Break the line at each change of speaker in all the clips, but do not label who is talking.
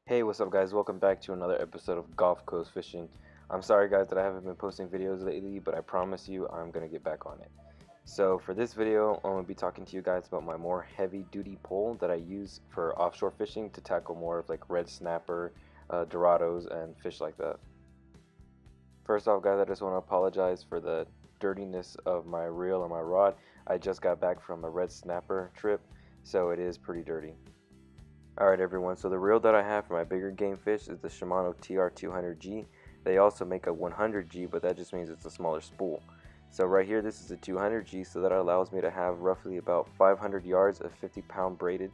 Hey, what's up guys? Welcome back to another episode of Gulf Coast Fishing. I'm sorry guys that I haven't been posting videos lately, but I promise you I'm going to get back on it. So for this video, I'm going to be talking to you guys about my more heavy duty pole that I use for offshore fishing to tackle more of like red snapper, dorados, and fish like that. First off guys, I just want to apologize for the dirtiness of my reel or my rod. I just got back from a red snapper trip, so it is pretty dirty. Alright everyone, so the reel that I have for my bigger game fish is the ShimanoTR200-G. They also make a 100G, but that just means it's a smaller spool. So right here, this is a 200G, so that allows me to have roughly about 500 yards of 50-pound braided.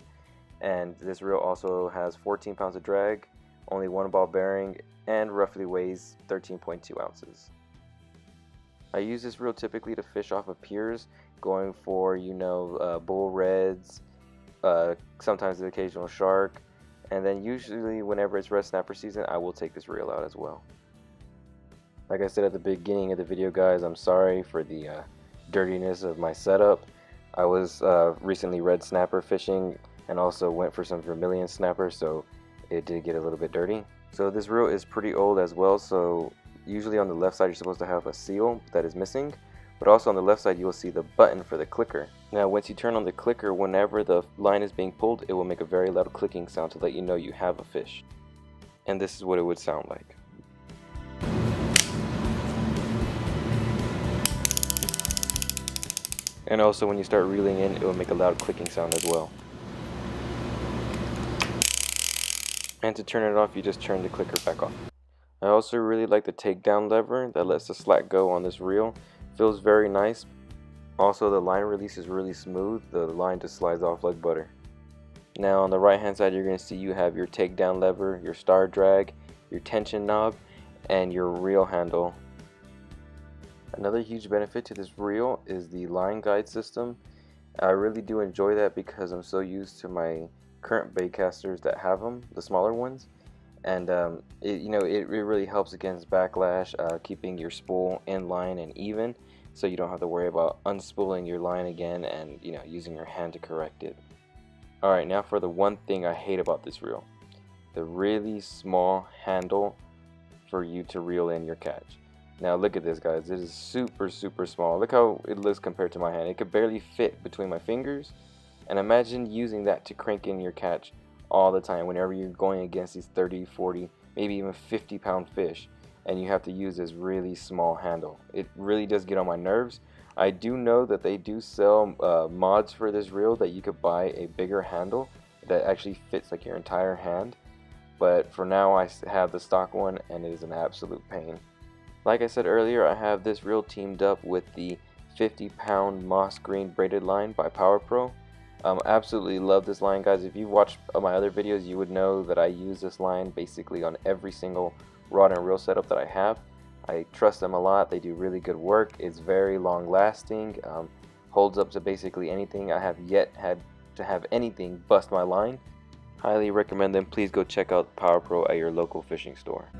And this reel also has 14 pounds of drag, only one ball bearing, and roughly weighs 13.2 ounces. I use this reel typically to fish off of piers, going for, bull reds, sometimes the occasional shark, and then usually whenever it's red snapper season I will take this reel out as well. Like I said at the beginning of the video guys, I'm sorry for the dirtiness of my setup. I was recently red snapper fishing and also went for some vermilion snapper, so it did get a little bit dirty. So this reel is pretty old as well, so usually on the left side you're supposed to have a seal that is missing, but also on the left side you will see the button for the clicker. Now once you turn on the clicker, whenever the line is being pulled, it will make a very loud clicking sound to let you know you have a fish. And this is what it would sound like. And also when you start reeling in, it will make a loud clicking sound as well. And to turn it off, you just turn the clicker back off. I also really like the takedown lever that lets the slack go on this reel. Feels very nice. Also, the line release is really smooth. The line just slides off like butter. Now on the right hand side, you're going to see you have your takedown lever, your star drag, your tension knob, and your reel handle. Another huge benefit to this reel is the line guide system. I really do enjoy that because I'm so used to my current baitcasters that have them, the smaller ones, and it really helps against backlash, keeping your spool in line and even, so you don't have to worry about unspooling your line again and using your hand to correct it. Alright, now for the one thing I hate about this reel, the really small handle for you to reel in your catch. Now look at this guys, it is super small. Look how it looks compared to my hand. It could barely fit between my fingers, and imagine using that to crank in your catch all the time whenever you're going against these 30, 40, maybe even 50-pound fish, and you have to use this really small handle. It really does get on my nerves. I do know that they do sell mods for this reel that you could buy a bigger handle that actually fits like your entire hand, but for now I have the stock one and it is an absolute pain. Like I said earlier, I have this reel teamed up with the 50-pound moss green braided line by Power Pro. Absolutely love this line guys. If you've watched my other videos, you would know that I use this line basically on every single rod and reel setup that I have. I trust them a lot. They do really good work. It's very long lasting, holds up to basically anything. I have yet had to have anything bust my line. Highly recommend them. Please go check out Power Pro at your local fishing store.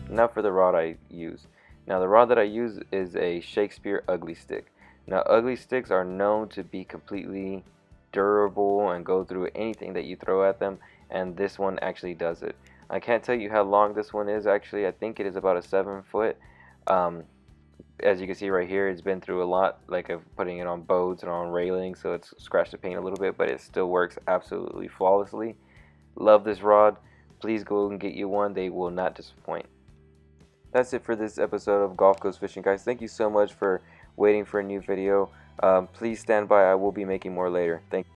Now for the rod I use. Now the rod that I use is a Shakespeare ugly stick. Now ugly sticks are known to be completely durable and go through anything that you throw at them, and this one actually does it. I can't tell you how long this one is. Actually, I think it is about a 7 foot. As you can see right here, it's been through a lot, like of putting it on boats and on railings, so it's scratched the paint a little bit, but it still works absolutely flawlessly. Love this rod. Please go and get you one. They will not disappoint. That's it for this episode of Gulf Coast Fishing guys. Thank you so much for waiting for a new video. Please stand by. I will be making more later. Thank you.